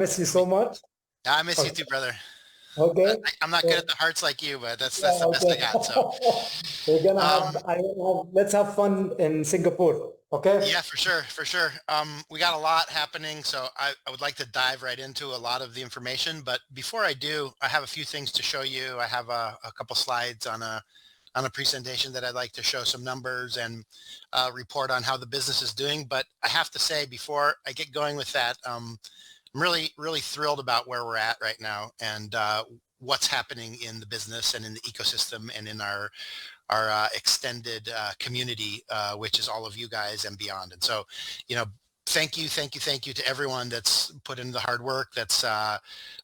Miss you so much. I miss you Okay. too, brother. Okay. I'm not good So, at the hearts like you, but that's yeah, the best I okay. got. So, We're gonna have, um, let's have fun in Singapore. Okay. yeah, for sure, for sure. We got a lot happening, so I would like to dive right into a lot of the information. But before I do, I have a few things to show you. I have a couple slides on a presentation that I'd like to show some numbers and report on how the business is doing. But I have to say, before I get going with that, I'm really thrilled about where we're at right now and what's happening in the business and in the ecosystem and in our extended community, which is all of you guys and beyond. And so, you know, thank you to everyone that's put in the hard work, that's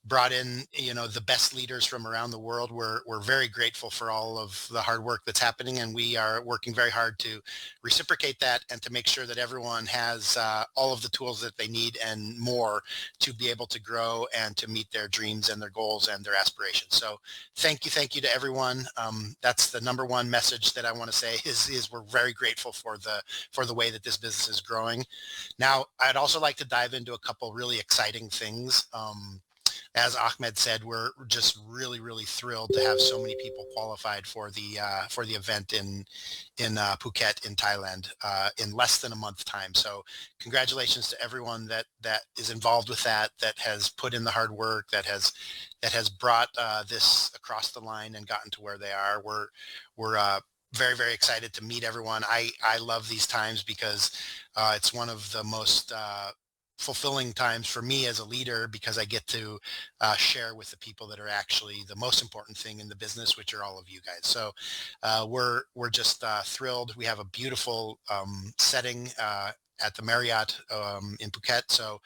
brought in, you know, the best leaders from around the world. We're very grateful for all of the hard work that's happening, and we are working very hard to reciprocate that and to make sure that everyone has all of the tools that they need and more to be able to grow and to meet their dreams and their goals and their aspirations. So thank you to everyone. That's the number one message that I want to say is we're very grateful for the way that this business is growing. Now, I'd also like to dive into a couple really exciting things. As Ahmed said, we're just really thrilled to have so many people qualified for the event in Phuket in Thailand in less than a month time. So congratulations to everyone that is involved with that has put in the hard work, that has brought this across the line and gotten to where they are. We're very excited to meet everyone. I love these times because it's one of the most fulfilling times for me as a leader, because I get to share with the people that are actually the most important thing in the business, which are all of you guys. So we're just thrilled. We have a beautiful setting at the Marriott in Phuket. So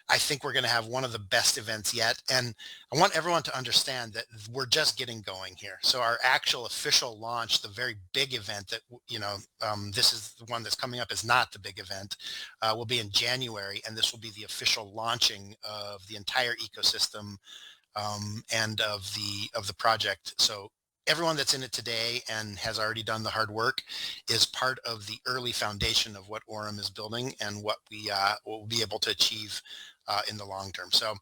I think we're going to have one of the best events yet. And I want everyone to understand that we're just getting going here. So our actual official launch, the very big event that, you know, this is the one that's coming up, is not the big event, will be in January. And this will be the official launching of the entire ecosystem and of the project. So everyone that's in it today and has already done the hard work is part of the early foundation of what AURUM is building and what we will be able to achieve in the long term. So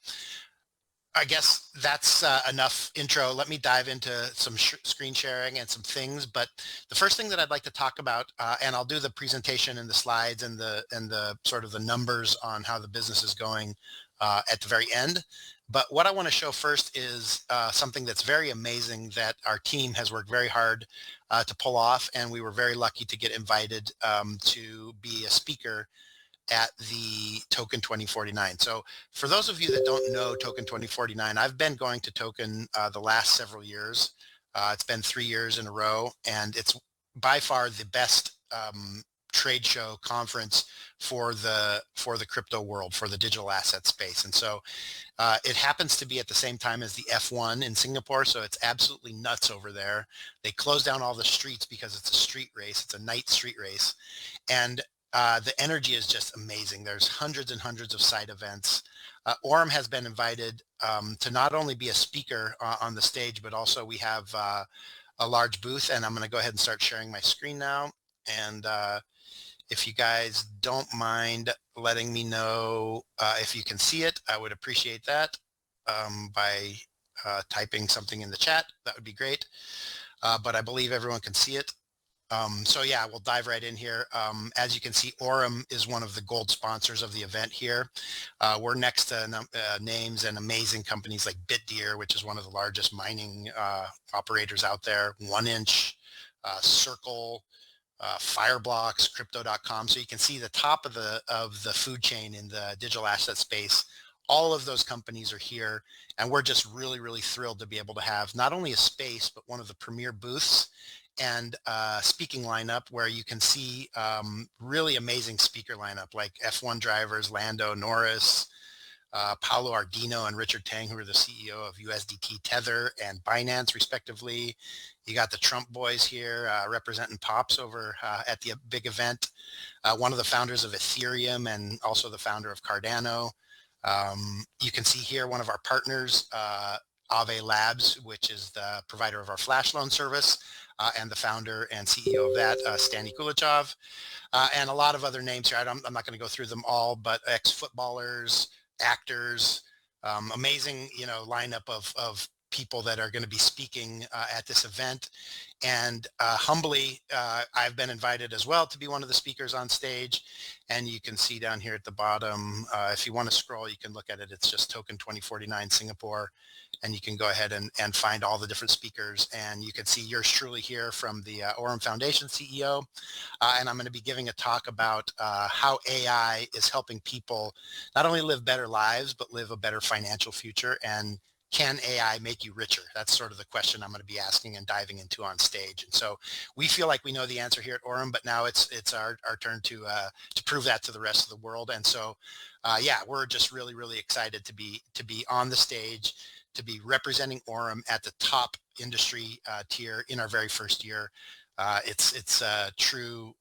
I guess that's enough intro. Let me dive into some screen sharing and some things. But the first thing that I'd like to talk about, and I'll do the presentation and the slides and the sort of the numbers on how the business is going at the very end. But what I want to show first is something that's very amazing that our team has worked very hard to pull off, and we were very lucky to get invited to be a speaker at the Token 2049. So for those of you that don't know Token 2049, I've been going to Token the last several years. It's been 3 years in a row, and it's by far the best trade show conference for the crypto world, for the digital asset space. And so it happens to be at the same time as the F1 in Singapore, so it's absolutely nuts over there. They close down all the streets because it's a street race. It's a night street race. And the energy is just amazing. There's hundreds and hundreds of side events. AURUM has been invited to not only be a speaker on the stage, but also we have a large booth, and I'm going to go ahead and start sharing my screen now. And if you guys don't mind letting me know if you can see it, I would appreciate that by typing something in the chat. That would be great. But I believe everyone can see it. So yeah, we'll dive right in here. As you can see, AURUM is one of the gold sponsors of the event here. We're next to names and amazing companies like BitDeer, which is one of the largest mining operators out there, 1inch, Circle, Fireblocks, Crypto.com. So you can see the top of the food chain in the digital asset space. All of those companies are here, and we're just really thrilled to be able to have not only a space, but one of the premier booths and speaking lineup where you can see really amazing speaker lineup like F1 drivers, Lando Norris, Paolo Ardino and Richard Tang, who are the CEO of USDT, Tether, and Binance, respectively. You got the Trump boys here representing Pops over at the big event. One of the founders of Ethereum and also the founder of Cardano. You can see here one of our partners, Aave Labs, which is the provider of our flash loan service, and the founder and CEO of that, Stani Kulichov, and a lot of other names here. I'm not going to go through them all, but ex-footballers, actors, amazing, lineup of people that are going to be speaking at this event. And humbly, I've been invited as well to be one of the speakers on stage. And you can see down here at the bottom, if you want to scroll, you can look at it. It's just token 2049 Singapore. And you can go ahead and find all the different speakers. And you can see yours truly here from the AURUM Foundation CEO. And I'm going to be giving a talk about how AI is helping people not only live better lives, but live a better financial future. And can AI make you richer? That's sort of the question I'm going to be asking and diving into on stage. And so we feel like we know the answer here at AURUM, but now it's our turn to prove that to the rest of the world. And so, yeah, we're just really, really excited to be on the stage, to be representing AURUM at the top industry tier in our very first year. It's a true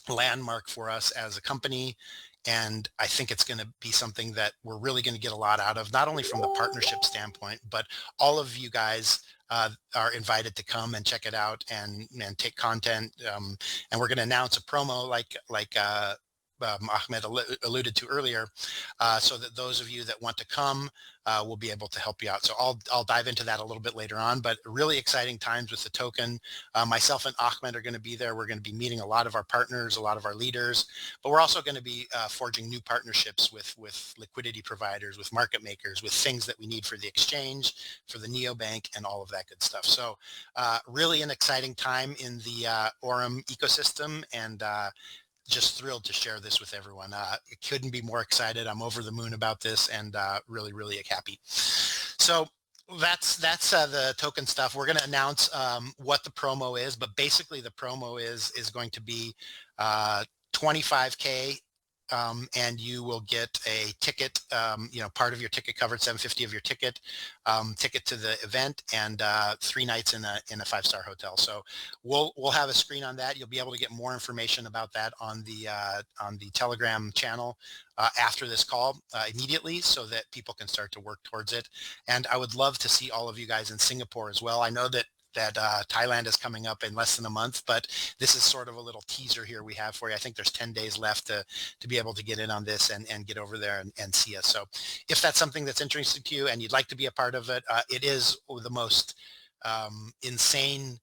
landmark for us as a company. And I think it's going to be something that we're really going to get a lot out of, not only from the partnership standpoint, but all of you guys are invited to come and check it out and take content. And we're going to announce a promo like Ahmed alluded to earlier, so that those of you that want to come will be able to help you out. So I'll dive into that a little bit later on, but really exciting times with the token. Myself and Ahmed are going to be there. We're going to be meeting a lot of our partners, a lot of our leaders, but we're also going to be forging new partnerships with liquidity providers, with market makers, with things that we need for the exchange, for the neobank, and all of that good stuff. So really an exciting time in the AURUM ecosystem, and just thrilled to share this with everyone. Couldn't be more excited. I'm over the moon about this, and really, really happy. So that's the token stuff. We're going to announce what the promo is, but basically the promo is going to be 25K. And you will get a ticket, part of your ticket covered, $750 of your ticket to the event, and 3 nights in a 5-star hotel. So we'll have a screen on that. You'll be able to get more information about that on the Telegram channel after this call immediately, so that people can start to work towards it. And I would love to see all of you guys in Singapore as well. I know that Thailand is coming up in less than a month, but this is sort of a little teaser here we have for you. I think there's 10 days left to be able to get in on this and get over there and see us. So if that's something that's interesting to you and you'd like to be a part of it, it is the most insane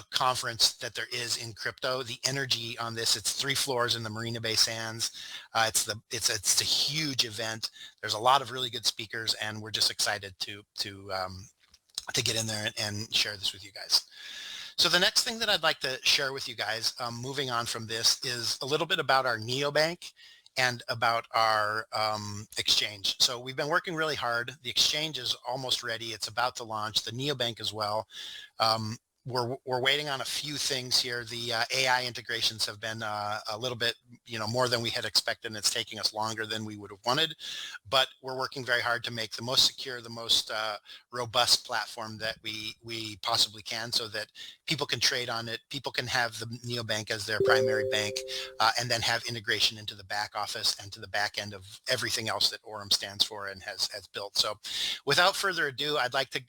conference that there is in crypto. The energy on this, it's 3 floors in the Marina Bay Sands. It's a huge event. There's a lot of really good speakers, and we're just excited to get in there and share this with you guys. So the next thing that I'd like to share with you guys, moving on from this, is a little bit about our neobank and about our exchange. So we've been working really hard. The exchange is almost ready. It's about to launch. The neobank as well. We're waiting on a few things here. The AI integrations have been a little bit, more than we had expected, and it's taking us longer than we would have wanted. But we're working very hard to make the most secure, the most robust platform that we possibly can, so that people can trade on it. People can have the neobank as their primary bank, and then have integration into the back office and to the back end of everything else that AURUM stands for and has built. So without further ado, I'd like to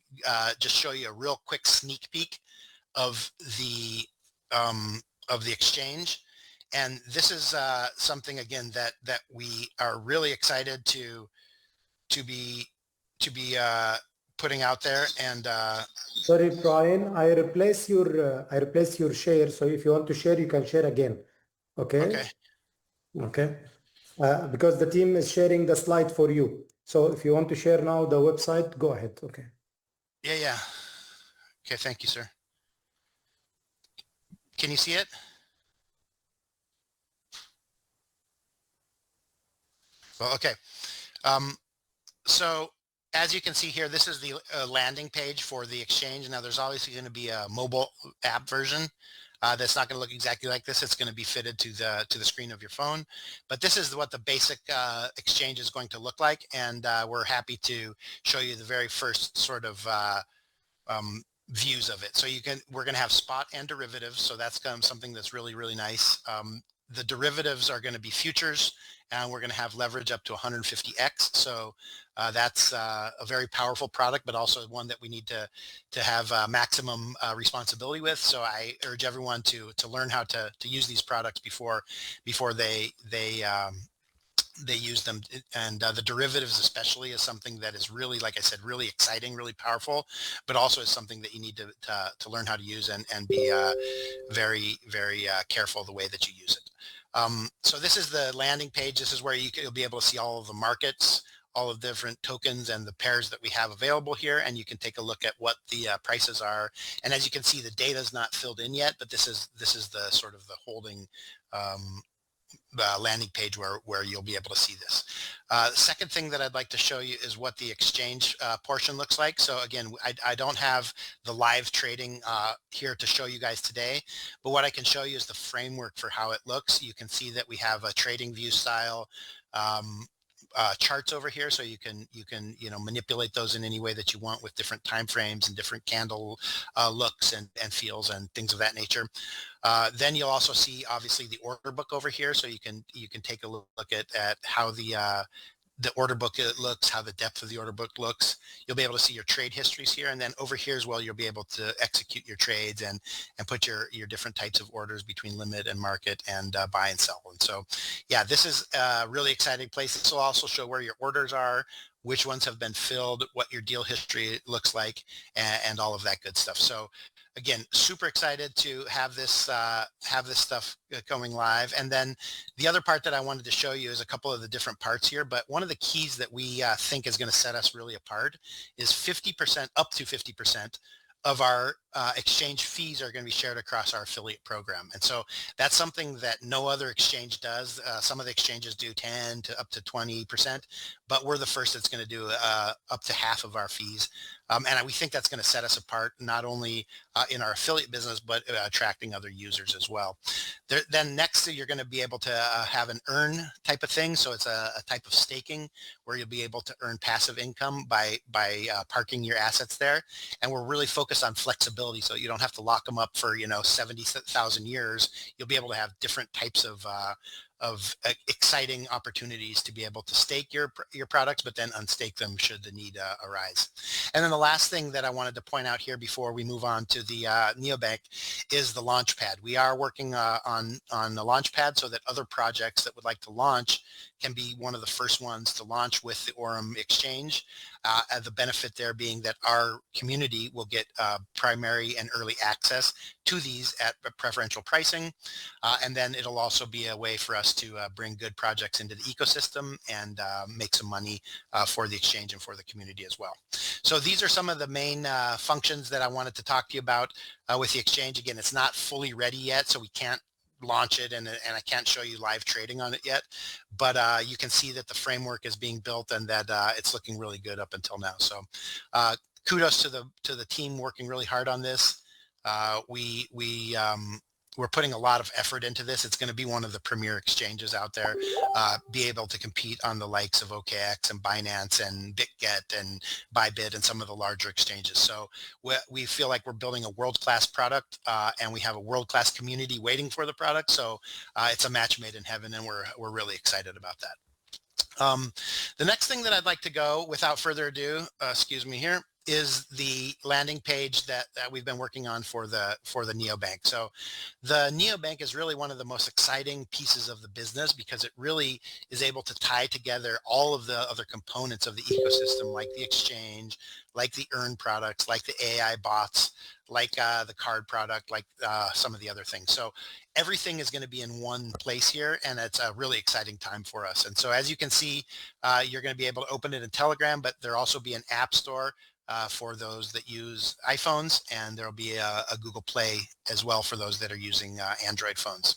just show you a real quick sneak peek of the exchange. And this is something, again, that we are really excited to be putting out there. And sorry, Brian, I replace your share. So if you want to share, you can share again. Okay. Because the team is sharing the slide for you. So if you want to share now the website, go ahead. Okay. Yeah. Okay. Thank you, sir. Can you see it? Well, okay. So as you can see here, this is the landing page for the exchange. Now there's obviously going to be a mobile app version that's not going to look exactly like this. It's going to be fitted to the screen of your phone. But this is what the basic exchange is going to look like. And we're happy to show you the very first sort of views of it. So we're going to have spot and derivatives. So that's something that's really, really nice. The derivatives are going to be futures, and we're going to have leverage up to 150x. So that's a very powerful product, but also one that we need to have maximum responsibility with. So I urge everyone to learn how to use these products before they they use them, and the derivatives especially is something that is really, like I said, really exciting, really powerful, but also is something that you need to learn how to use and be very careful the way that you use it. So this is the landing page. This is where you'll be able to see all of the markets, all of the different tokens and the pairs that we have available here, and you can take a look at what the prices are. And as you can see, the data is not filled in yet, but this is the sort of the holding landing page where you'll be able to see this. The second thing that I'd like to show you is what the exchange portion looks like. So again, I don't have the live trading here to show you guys today, but what I can show you is the framework for how it looks. You can see that we have a trading view style charts over here, so you can manipulate those in any way that you want with different time frames and different candle looks and feels and things of that nature. Then you'll also see obviously the order book over here, so you can take a look at how the order book looks, how the depth of the order book looks. You'll be able to see your trade histories here, and then over here as well, you'll be able to execute your trades and put your different types of orders between limit and market and buy and sell. And so, yeah, this is a really exciting place. This will also show where your orders are, which ones have been filled, what your deal history looks like, and all of that good stuff. So again, super excited to have this stuff going live. And then the other part that I wanted to show you is a couple of the different parts here. But one of the keys that we think is going to set us really apart is 50%, up to 50% of our exchange fees are going to be shared across our affiliate program. And so that's something that no other exchange does. Some of the exchanges do 10 to up to 20%, but we're the first that's going to do up to half of our fees. And we think that's going to set us apart, not only in our affiliate business, but attracting other users as well. Then next, you're going to be able to have an earn type of thing. So it's a type of staking where you'll be able to earn passive income by parking your assets there. And we're really focused on flexibility, so you don't have to lock them up for 70,000 years. You'll be able to have different types of exciting opportunities to be able to stake your products, but then unstake them should the need arise. And then the last thing that I wanted to point out here before we move on to the neobank is the Launchpad. We are working on the Launchpad so that other projects that would like to launch can be one of the first ones to launch with the AURUM exchange. And the benefit there being that our community will get primary and early access to these at preferential pricing. And then it'll also be a way for us to bring good projects into the ecosystem and make some money for the exchange and for the community as well. So these are some of the main functions that I wanted to talk to you about with the exchange. Again, it's not fully ready yet, so we can't launch it and I can't show you live trading on it yet, but you can see that the framework is being built and that it's looking really good up until now. So kudos to the team working really hard on this. We're putting a lot of effort into this. It's going to be one of the premier exchanges out there, be able to compete on the likes of OKX and Binance and BitGet and Bybit and some of the larger exchanges. So we feel like we're building a world-class product and we have a world-class community waiting for the product. So it's a match made in heaven, and we're really excited about that. The next thing that I'd like to go without further ado, excuse me here, is the landing page that we've been working on for the neobank. So the neobank is really one of the most exciting pieces of the business because it really is able to tie together all of the other components of the ecosystem, like the exchange, like the earn products, like the AI bots, like the card product, like some of the other things. So everything is going to be in one place here, and it's a really exciting time for us. And so as you can see, you're going to be able to open it in Telegram, but there'll also be an app store for those that use iPhones, and there'll be a Google Play as well for those that are using Android phones.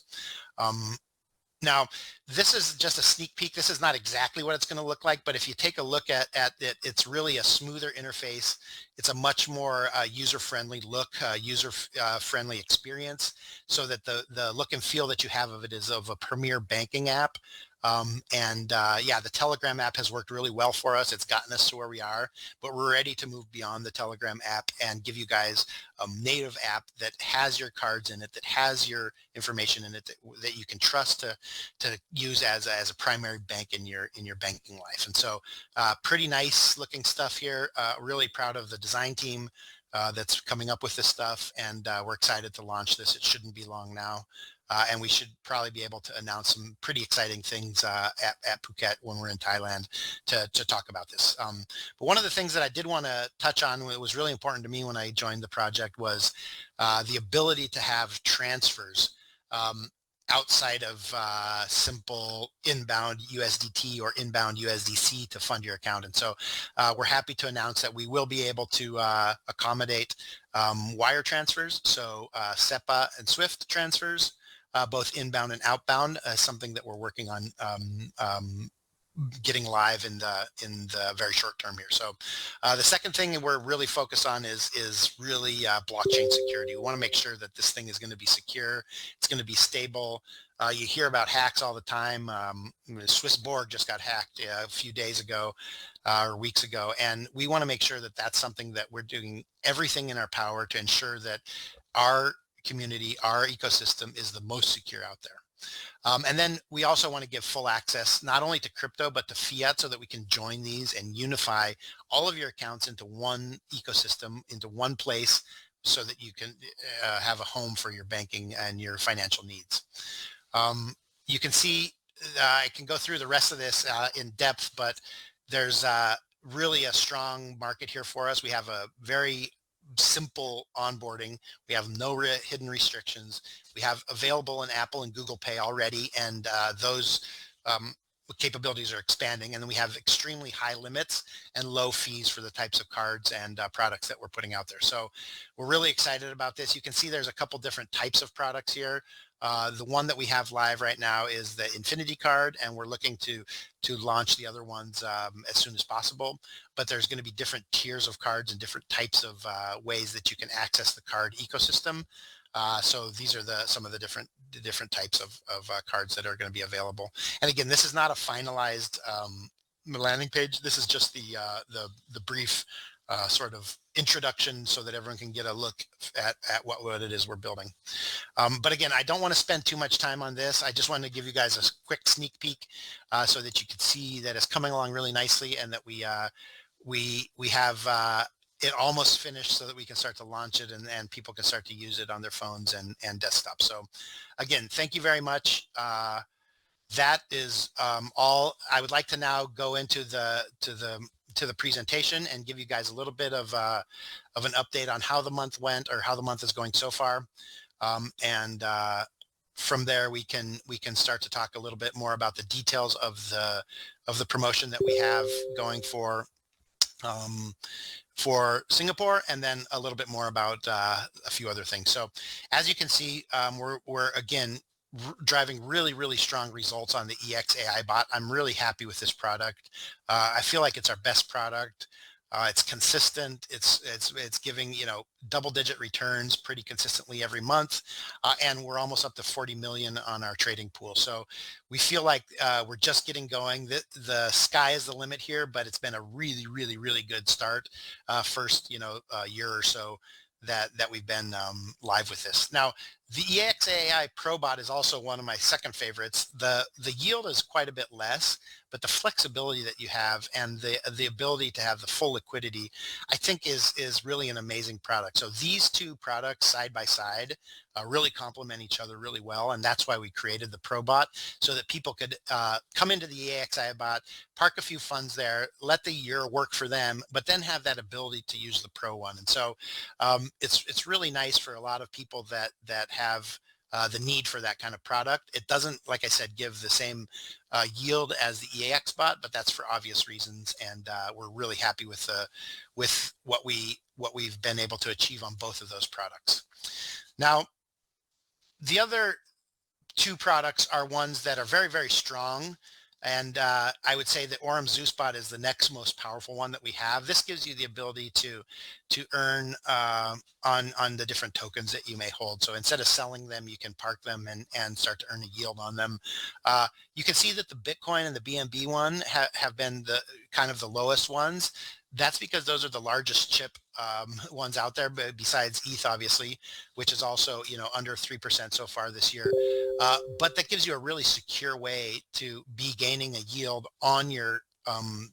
Now, this is just a sneak peek. This is not exactly what it's going to look like, but if you take a look at it, it's really a smoother interface. It's a much more user-friendly look, user-friendly experience, so that the look and feel that you have of it is of a premier banking app. Yeah, the Telegram app has worked really well for us. It's gotten us to where we are, but we're ready to move beyond the Telegram app and give you guys a native app that has your cards in it, that has your information in it, that you can trust to use as a primary bank in your banking life. And so pretty nice looking stuff here. Really proud of the design team that's coming up with this stuff, and we're excited to launch this. It shouldn't be long now. And we should probably be able to announce some pretty exciting things at Phuket when we're in Thailand to talk about this. But one of the things that I did want to touch on, what was really important to me when I joined the project, was the ability to have transfers outside of simple inbound USDT or inbound USDC to fund your account. And so we're happy to announce that we will be able to accommodate wire transfers, so SEPA and SWIFT transfers, both inbound and outbound, something that we're working on getting live in the very short term here. So the second thing we're really focused on is really blockchain security. We want to make sure that this thing is going to be secure. It's going to be stable. You hear about hacks all the time. Swiss Borg just got hacked a few days ago or weeks ago, and we want to make sure that that's something that we're doing everything in our power to ensure that our community, our ecosystem is the most secure out there. And then we also want to give full access not only to crypto but to fiat, so that we can join these and unify all of your accounts into one ecosystem, into one place, so that you can have a home for your banking and your financial needs. You can see, I can go through the rest of this in depth, but there's really a strong market here for us. We have a very simple onboarding. We have no hidden restrictions. We have available in Apple and Google Pay already, and those capabilities are expanding. And then we have extremely high limits and low fees for the types of cards and products that we're putting out there. So we're really excited about this. You can see there's a couple different types of products here. The one that we have live right now is the Infinity card, and we're looking to launch the other ones as soon as possible. But there's going to be different tiers of cards and different types of ways that you can access the card ecosystem. So these are some of the different types of cards that are going to be available. And again, this is not a finalized landing page. This is just the brief sort of introduction, so that everyone can get a look at what it is we're building. But again, I don't want to spend too much time on this. I just wanted to give you guys a quick sneak peek so that you could see that it's coming along really nicely, and that we have it almost finished, so that we can start to launch it and people can start to use it on their phones and desktop. So again, thank you very much. That is all. I would like to now go into the presentation and give you guys a little bit of an update on how the month went, or how the month is going so far. And from there, we can start to talk a little bit more about the details of the promotion that we have going for Singapore, and then a little bit more about a few other things. So as you can see, we're again driving really strong results on the EX AI bot. I'm really happy with this product. I feel like it's our best product. It's consistent. It's giving, double-digit returns pretty consistently every month, and we're almost up to 40 million on our trading pool. So we feel like we're just getting going. The sky is the limit here, but it's been a really good start. First, year or so that we've been live with this. Now, the EXAI ProBot is also one of my second favorites. The yield is quite a bit less, but the flexibility that you have and the ability to have the full liquidity, I think is really an amazing product. So these two products side by side really complement each other really well, and that's why we created the ProBot, so that people could come into the EXI bot, park a few funds there, let the year work for them, but then have that ability to use the Pro one. And so it's really nice for a lot of people that have the need for that kind of product. It doesn't, like I said, give the same yield as the EAX bot, but that's for obvious reasons. And we're really happy with what we've been able to achieve on both of those products. Now, the other two products are ones that are very strong. And I would say that AURUM ZeusBot is the next most powerful one that we have. This gives you the ability to earn on the different tokens that you may hold. So instead of selling them, you can park them and start to earn a yield on them. You can see that the Bitcoin and the BNB one have been the kind of the lowest ones. That's because those are the largest chip ones out there, but besides ETH, obviously, which is also, under 3% so far this year. But that gives you a really secure way to be gaining a yield on your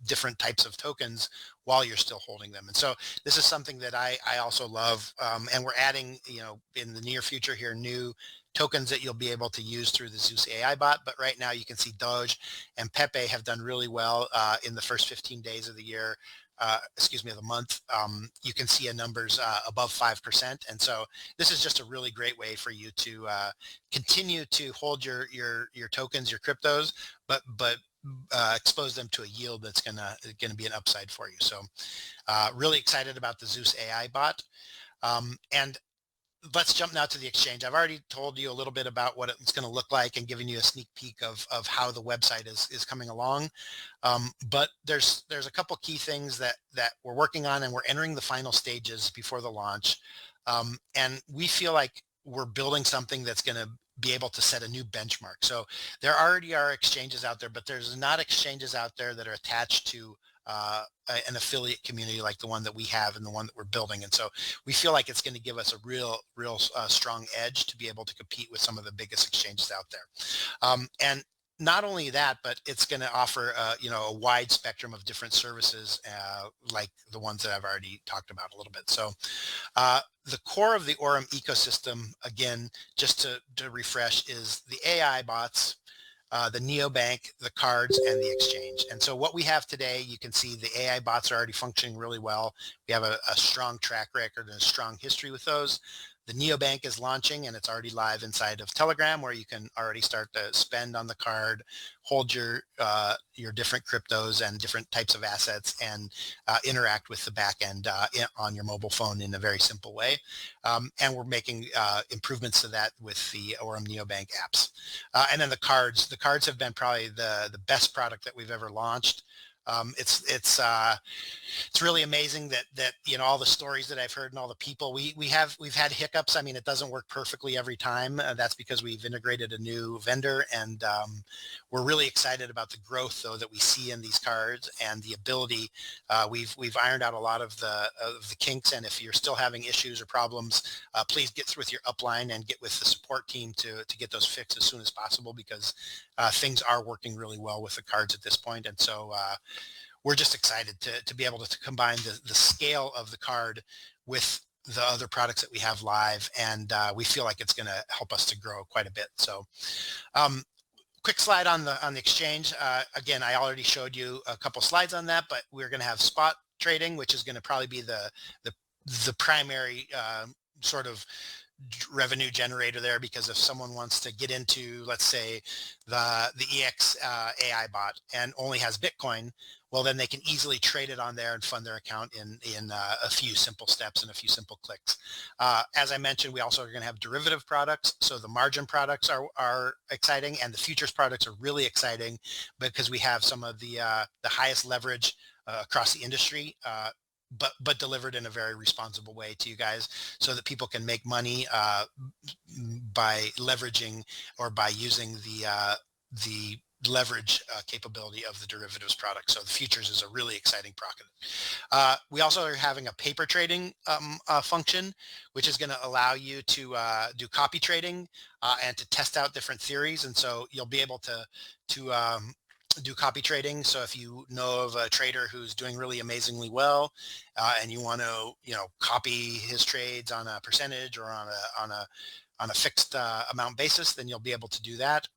different types of tokens while you're still holding them. And so this is something that I also love. And we're adding, in the near future here, new tokens that you'll be able to use through the Zeus AI bot. But right now you can see Doge and Pepe have done really well in the first 15 days of the year. Of the month. You can see numbers above 5%. And so this is just a really great way for you to continue to hold your tokens, your cryptos, but expose them to a yield that's gonna be an upside for you. So really excited about the Zeus AI bot. And let's jump now to the exchange. I've already told you a little bit about what it's going to look like and giving you a sneak peek of how the website is coming along. But there's a couple key things that we're working on, and we're entering the final stages before the launch. And we feel like we're building something that's going to be able to set a new benchmark. So there already are exchanges out there, but there's not exchanges out there that are attached to an affiliate community like the one that we have and the one that we're building. And so we feel like it's going to give us a real strong edge to be able to compete with some of the biggest exchanges out there. And not only that, but it's going to offer a wide spectrum of different services like the ones that I've already talked about a little bit. So the core of the AURUM ecosystem, again, just to refresh, is the AI bots, the neobank, the cards, and the exchange. And so what we have today, you can see the AI bots are already functioning really well. We have a strong track record and a strong history with those. The neobank is launching, and it's already live inside of Telegram, where you can already start to spend on the card, hold your different cryptos and different types of assets, and interact with the back end on your mobile phone in a very simple way. And we're making improvements to that with the AURUM neobank apps. And then the cards have been probably the best product that we've ever launched. It's really amazing that all the stories that I've heard and all the people we've had hiccups. I mean, it doesn't work perfectly every time. That's because we've integrated a new vendor, and we're really excited about the growth though that we see in these cards and the ability. We've ironed out a lot of the kinks, and if you're still having issues or problems, please get through with your upline and get with the support team to get those fixed as soon as possible, because things are working really well with the cards at this point. And so we're just excited to be able to combine the scale of the card with the other products that we have live, and we feel like it's going to help us to grow quite a bit. So quick slide on the exchange. Again, I already showed you a couple slides on that, but we're going to have spot trading, which is going to probably be the primary sort of revenue generator there, because if someone wants to get into, let's say, the EX AI bot and only has Bitcoin, well, then they can easily trade it on there and fund their account in a few simple steps and a few simple clicks. As I mentioned, we also are going to have derivative products. So the margin products are exciting, and the futures products are really exciting because we have some of the highest leverage across the industry, but delivered in a very responsible way to you guys, so that people can make money by leveraging or by using the leverage capability of the derivatives product. So the futures is a really exciting product. We also are having a paper trading function, which is going to allow you to do copy trading and to test out different theories. And so you'll be able to do copy trading. So if you know of a trader who's doing really amazingly well, and you want to, copy his trades on a percentage or on a fixed amount basis, then you'll be able to do that.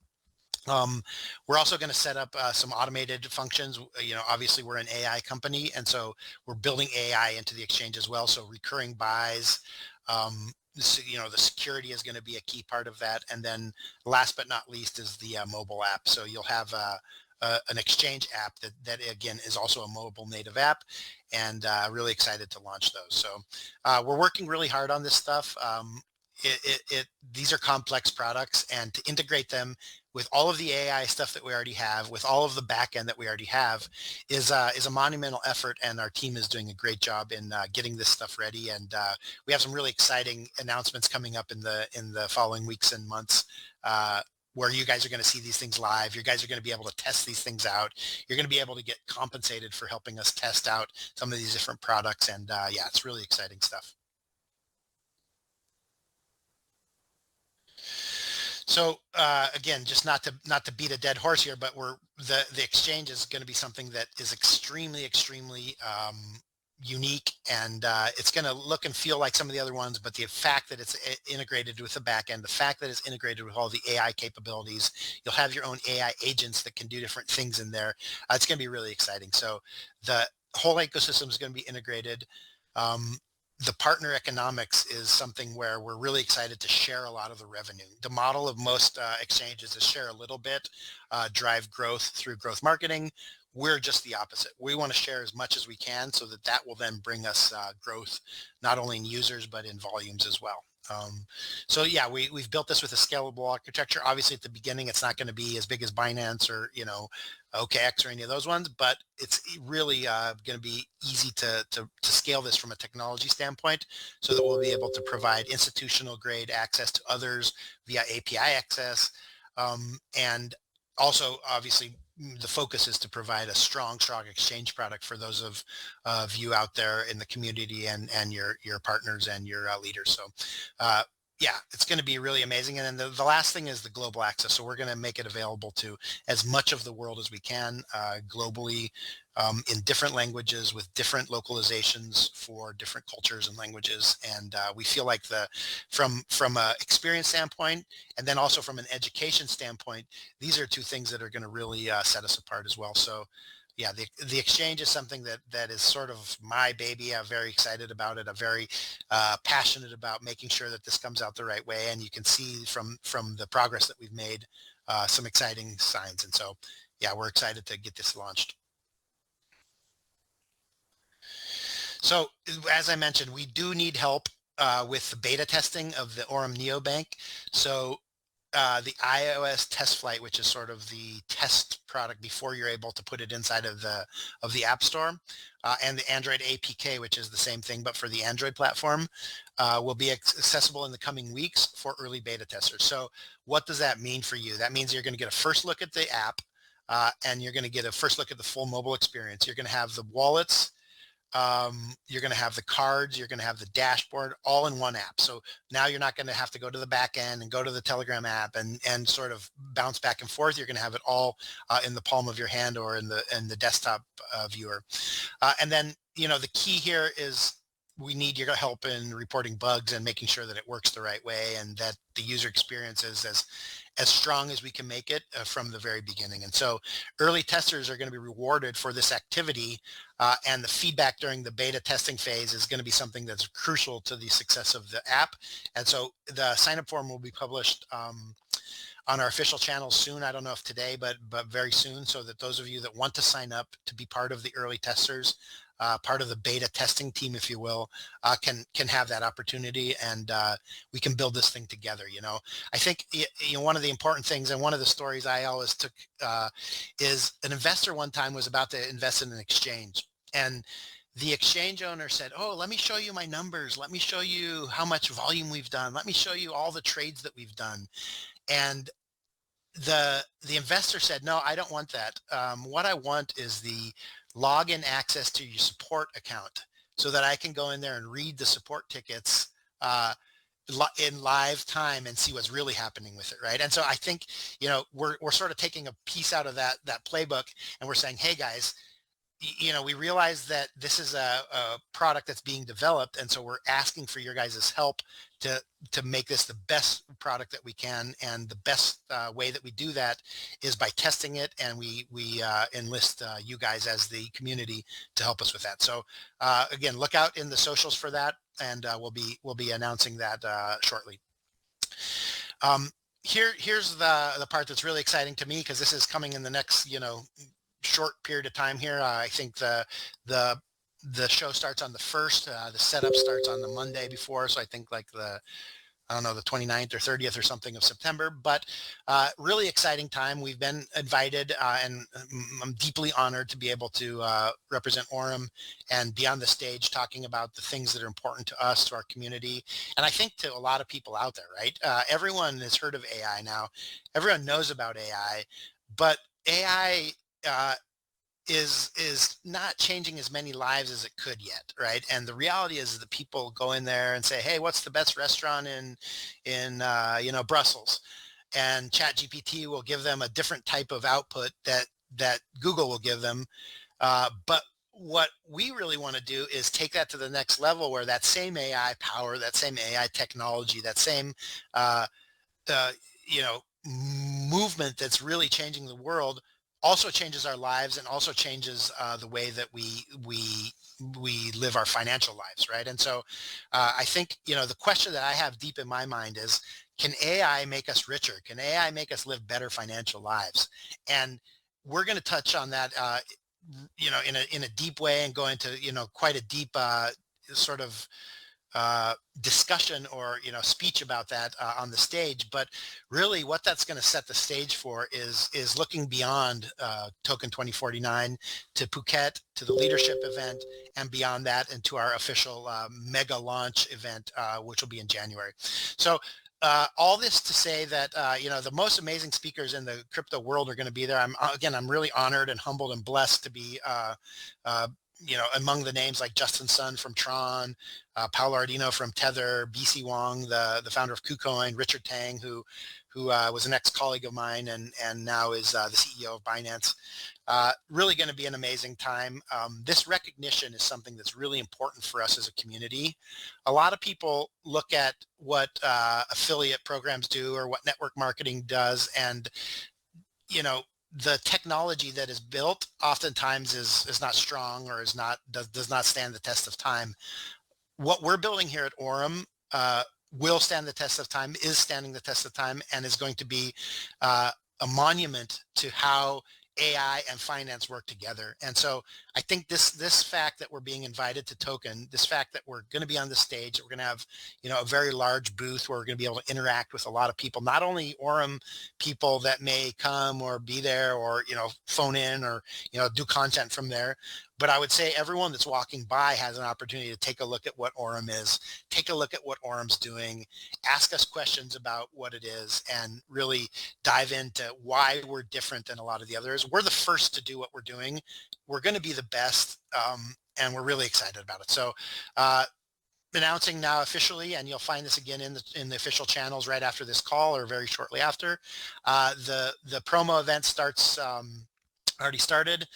We're also going to set up some automated functions. Obviously we're an AI company, and so we're building AI into the exchange as well. So recurring buys, the security is going to be a key part of that. And then last but not least is the mobile app. So you'll have an exchange app that again is also a mobile native app, and really excited to launch those. So we're working really hard on this stuff. These are complex products, and to integrate them with all of the AI stuff that we already have, with all of the back end that we already have, is a monumental effort, and our team is doing a great job in getting this stuff ready. And we have some really exciting announcements coming up in the following weeks and months, where you guys are going to see these things live. You guys are going to be able to test these things out. You're going to be able to get compensated for helping us test out some of these different products. And yeah, it's really exciting stuff. So again, just not to beat a dead horse here, but the exchange is going to be something that is extremely unique, and it's going to look and feel like some of the other ones. But the fact that it's integrated with the back end, the fact that it's integrated with all the AI capabilities, you'll have your own AI agents that can do different things in there. It's going to be really exciting. So the whole ecosystem is going to be integrated. Um, the partner economics is something where we're really excited to share a lot of the revenue. The model of most exchanges is share a little bit, drive growth through growth marketing. We're just the opposite. We want to share as much as we can so that that will then bring us growth, not only in users, but in volumes as well. So yeah, we've built this with a scalable architecture. Obviously at the beginning, it's not going to be as big as Binance or, OKX or any of those ones, but it's really going to be easy to scale this from a technology standpoint so that we'll be able to provide institutional grade access to others via API access. And also, obviously, the focus is to provide a strong exchange product for those of you out there in the community and your partners and your leaders. So yeah, it's going to be really amazing. And then the last thing is the global access. So we're going to make it available to as much of the world as we can globally, in different languages with different localizations for different cultures and languages. And we feel like from a experience standpoint, and then also from an education standpoint, these are two things that are going to really set us apart as well. So yeah, the exchange is something that is sort of my baby. I'm very excited about it. I'm very passionate about making sure that this comes out the right way. And you can see from the progress that we've made some exciting signs. And so, yeah, we're excited to get this launched. So as I mentioned, we do need help with the beta testing of the AURUM neobank. So the iOS test flight, which is sort of the test product before you're able to put it inside of the App Store, and the Android APK, which is the same thing but for the Android platform, will be accessible in the coming weeks for early beta testers. So what does that mean for you? That means you're going to get a first look at the app, and you're going to get a first look at the full mobile experience. You're going to have the wallets. You're going to have the cards, you're going to have the dashboard all in one app. So now you're not going to have to go to the back end and go to the Telegram app and sort of bounce back and forth. You're going to have it all in the palm of your hand or in the desktop viewer. And then, the key here is we need your help in reporting bugs and making sure that it works the right way and that the user experience is as strong as we can make it from the very beginning. And so early testers are going to be rewarded for this activity, and the feedback during the beta testing phase is going to be something that's crucial to the success of the app. And so the sign-up form will be published on our official channels soon. I don't know if today, but very soon, so that those of you that want to sign up to be part of the early testers, part of the beta testing team, if you will, can have that opportunity, and we can build this thing together. I think one of the important things, and one of the stories I always took, is an investor one time was about to invest in an exchange, and the exchange owner said, "Oh, let me show you my numbers. Let me show you how much volume we've done. Let me show you all the trades that we've done." And the investor said, "No, I don't want that. What I want is the login access to your support account so that I can go in there and read the support tickets in live time and see what's really happening with it." Right. And so I think, we're sort of taking a piece out of that playbook, and we're saying, "Hey guys, we realize that this is a product that's being developed, and so we're asking for your guys' help to make this the best product that we can, and the best way that we do that is by testing it, and we enlist you guys as the community to help us with that." So again, look out in the socials for that, and we'll be announcing that shortly. Here's the part that's really exciting to me, because this is coming in the next short period of time here. I think the show starts on the 1st. The setup starts on the Monday before, so I think like the 29th or 30th or something of September. But really exciting time. We've been invited, and I'm deeply honored to be able to represent AURUM and be on the stage talking about the things that are important to us, to our community, and I think to a lot of people out there, right? Everyone has heard of AI now. Everyone knows about AI, but AI is not changing as many lives as it could yet, right? And the reality is that people go in there and say, "Hey, what's the best restaurant in Brussels?" and ChatGPT will give them a different type of output that Google will give them. But what we really want to do is take that to the next level, where that same AI power, that same AI technology, that same uh, you know, movement that's really changing the world also changes our lives, and also changes the way that we live our financial lives, right? And so I think, the question that I have deep in my mind is, can AI make us richer? Can AI make us live better financial lives? And we're going to touch on that, in a deep way, and go into, quite a deep sort of discussion, or speech about that on the stage. But really, what that's going to set the stage for is looking beyond Token 2049 to Phuket, to the leadership event, and beyond that into our official mega launch event, which will be in January. So all this to say that the most amazing speakers in the crypto world are going to be there. I'm really honored and humbled and blessed to be among the names like Justin Sun from Tron, Paolo Ardino from Tether, BC Wong, the founder of KuCoin, Richard Tang, who was an ex-colleague of mine, and now is the CEO of Binance. Really going to be an amazing time. This recognition is something that's really important for us as a community. A lot of people look at what affiliate programs do, or what network marketing does, and the technology that is built oftentimes is not strong, or does not stand the test of time. What we're building here at AURUM will stand the test of time, is standing the test of time, and is going to be a monument to how AI and finance work together. And so I think this fact that we're being invited to Token, this fact that we're going to be on the stage, that we're going to have a very large booth where we're going to be able to interact with a lot of people, not only AURUM people that may come or be there, or phone in, or do content from there, but I would say everyone that's walking by has an opportunity to take a look at what AURUM is, take a look at what AURUM's doing, ask us questions about what it is, and really dive into why we're different than a lot of the others. We're the first to do what we're doing. We're going to be the best, and we're really excited about it. So announcing now officially, and you'll find this again in the official channels right after this call, or very shortly after. The promo event starts, already started,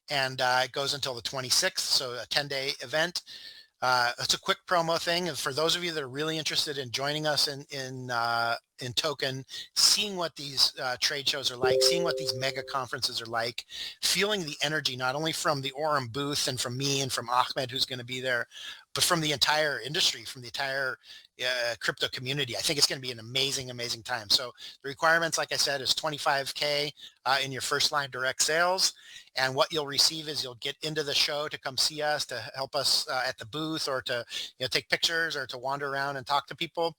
and it goes until the 26th, so a 10-day event. It's a quick promo thing, and for those of you that are really interested in joining us in Token, seeing what these trade shows are like, seeing what these mega conferences are like, feeling the energy not only from the AURUM booth and from me and from Ahmed, who's going to be there, but from the entire industry, from the entire crypto community. I think it's going to be an amazing, amazing time. So the requirements, like I said, is 25K in your first line direct sales. And what you'll receive is you'll get into the show to come see us, to help us at the booth, or to take pictures, or to wander around and talk to people.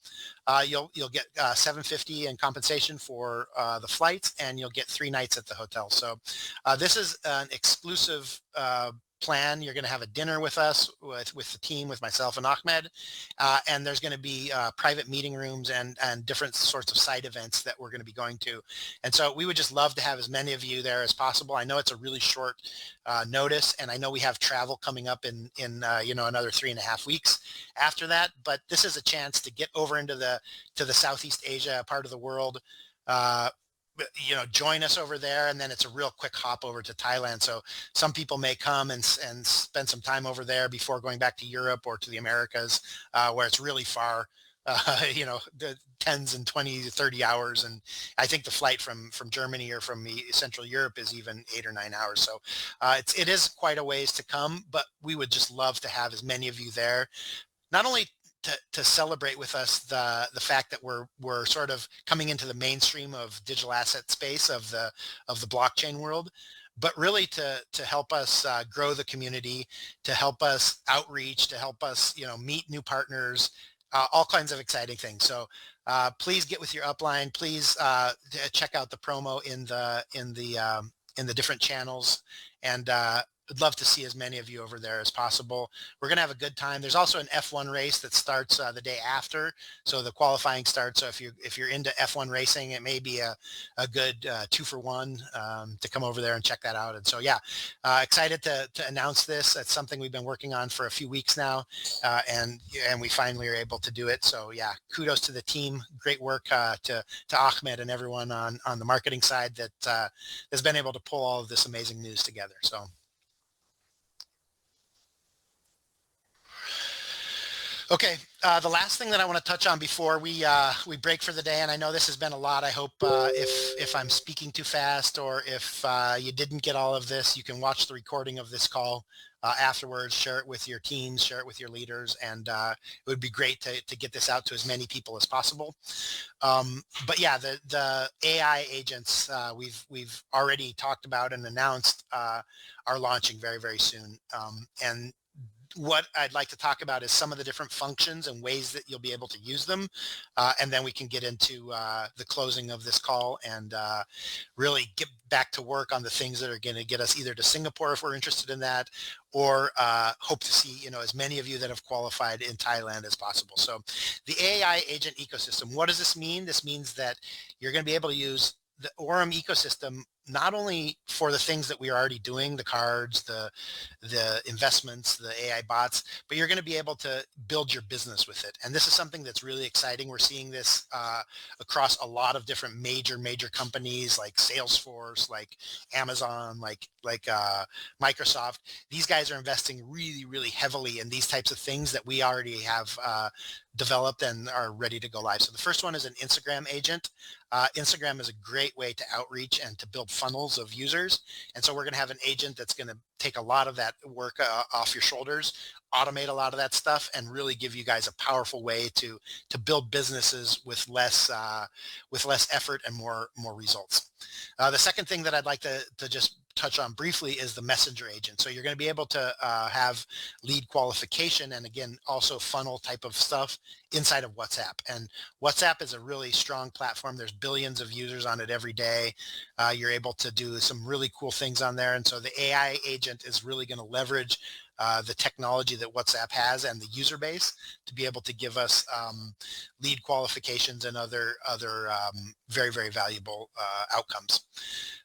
You'll get $750 in compensation for the flights, and you'll get 3 nights at the hotel. So this is an exclusive plan. You're going to have a dinner with us, with the team, with myself and Ahmed, and there's going to be private meeting rooms and different sorts of side events that we're going to be going to. And so we would just love to have as many of you there as possible. I know it's a really short notice, and I know we have travel coming up in another 3.5 weeks after that, but this is a chance to get over into the Southeast Asia part of the world. Join us over there, and then it's a real quick hop over to Thailand. So some people may come and spend some time over there before going back to Europe or to the Americas, where it's really far, the 10s and 20 to 30 hours. And I think the flight from Germany or from Central Europe is even 8 or 9 hours. So it is quite a ways to come, but we would just love to have as many of you there, not only to celebrate with us the fact that we're sort of coming into the mainstream of digital asset space of the blockchain world, but really to help us grow the community, to help us outreach, to help us meet new partners, all kinds of exciting things. So please get with your upline. Please check out the promo in the different channels, and I'd love to see as many of you over there as possible. We're going to have a good time. There's also an F1 race that starts the day after. So the qualifying starts. So if you're into F1 racing, it may be a good 2-for-1 to come over there and check that out. And so, yeah, excited to announce this. That's something we've been working on for a few weeks now. And we finally are able to do it. So yeah, kudos to the team. Great work to Ahmed and everyone on the marketing side that has been able to pull all of this amazing news together. So. Okay, the last thing that I want to touch on before we break for the day, and I know this has been a lot. I hope if I'm speaking too fast or if you didn't get all of this, you can watch the recording of this call afterwards, share it with your teams, share it with your leaders, and it would be great to get this out to as many people as possible. But yeah, the AI agents we've already talked about and announced are launching very, very soon, and what I'd like to talk about is some of the different functions and ways that you'll be able to use them. And then we can get into the closing of this call and really get back to work on the things that are going to get us either to Singapore if we're interested in that, or hope to see, as many of you that have qualified in Thailand as possible. So the AI agent ecosystem, what does this mean? This means that you're going to be able to use the AURUM ecosystem not only for the things that we are already doing, the cards, the investments, the AI bots, but you're going to be able to build your business with it. And this is something that's really exciting. We're seeing this across a lot of different major companies like Salesforce, like Amazon, like Microsoft. These guys are investing really, really heavily in these types of things that we already have developed and are ready to go live. So the first one is an Instagram agent. Instagram is a great way to outreach and to build funnels of users. And so we're going to have an agent that's going to take a lot of that work off your shoulders, automate a lot of that stuff, and really give you guys a powerful way to build businesses with less effort and more results. The second thing that I'd like to just touch on briefly is the messenger agent. So you're going to be able to have lead qualification and again also funnel type of stuff inside of WhatsApp. And WhatsApp is a really strong platform. There's billions of users on it every day. You're able to do some really cool things on there. And so the AI agent is really going to leverage the technology that WhatsApp has and the user base to be able to give us lead qualifications and other very, very valuable outcomes.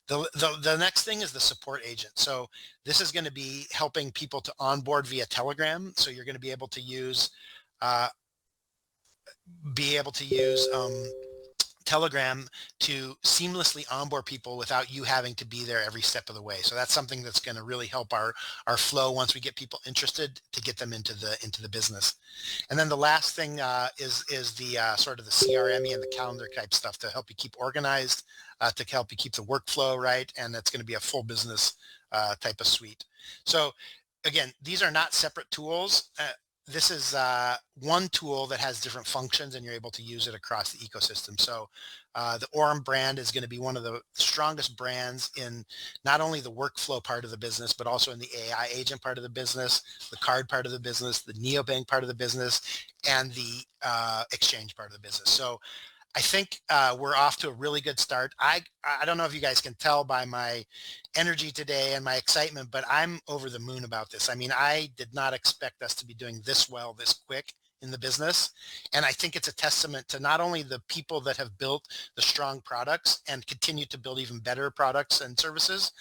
The next thing is the support agent. So this is going to be helping people to onboard via Telegram. So you're going to be able to use Telegram to seamlessly onboard people without you having to be there every step of the way. So that's something that's going to really help our flow once we get people interested to get them into the business. And then the last thing is the sort of the CRM and the calendar type stuff to help you keep organized, to help you keep the workflow right, and that's going to be a full business type of suite. So again, these are not separate tools. This is one tool that has different functions and you're able to use it across the ecosystem. So the AURUM brand is going to be one of the strongest brands in not only the workflow part of the business, but also in the AI agent part of the business, the card part of the business, the neobank part of the business, and the exchange part of the business. So I think we're off to a really good start. I don't know if you guys can tell by my energy today and my excitement, but I'm over the moon about this. I mean, I did not expect us to be doing this well, this quick in the business. And I think it's a testament to not only the people that have built the strong products and continue to build even better products and services,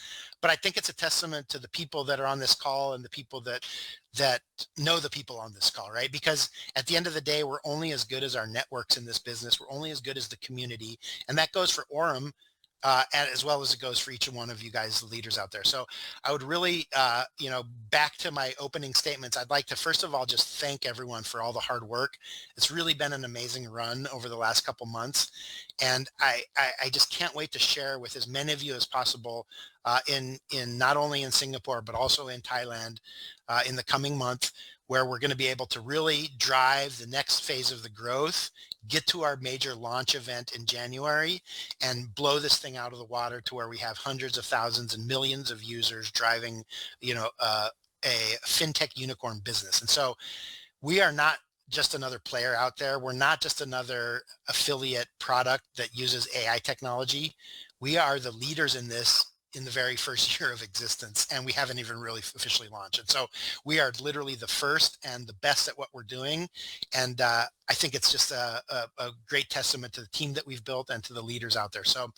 but I think it's a testament to the people that are on this call and the people that know the people on this call, right? Because at the end of the day, we're only as good as our networks in this business. We're only as good as the community. And that goes for AURUM as well as it goes for each one of you guys, the leaders out there. So I would really, back to my opening statements, I'd like to first of all just thank everyone for all the hard work. It's really been an amazing run over the last couple months. And I just can't wait to share with as many of you as possible in not only in Singapore, but also in Thailand in the coming month, where we're going to be able to really drive the next phase of the growth, get to our major launch event in January, and blow this thing out of the water to where we have hundreds of thousands and millions of users driving, a fintech unicorn business. And so we are not just another player out there. We're not just another affiliate product that uses AI technology. We are the leaders in this in the very first year of existence, and we haven't even really officially launched. And so we are literally the first and the best at what we're doing. And I think it's just a great testament to the team that we've built and to the leaders out there. So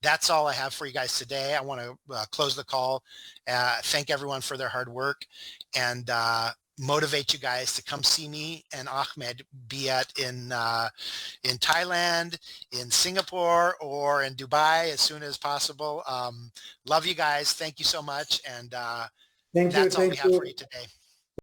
that's all I have for you guys today. I want to close the call, thank everyone for their hard work, and motivate you guys to come see me and Ahmed, be it in Thailand, in Singapore, or in Dubai as soon as possible. Love you guys. Thank you so much. And Thank you. that's all we Thank have for you. you today.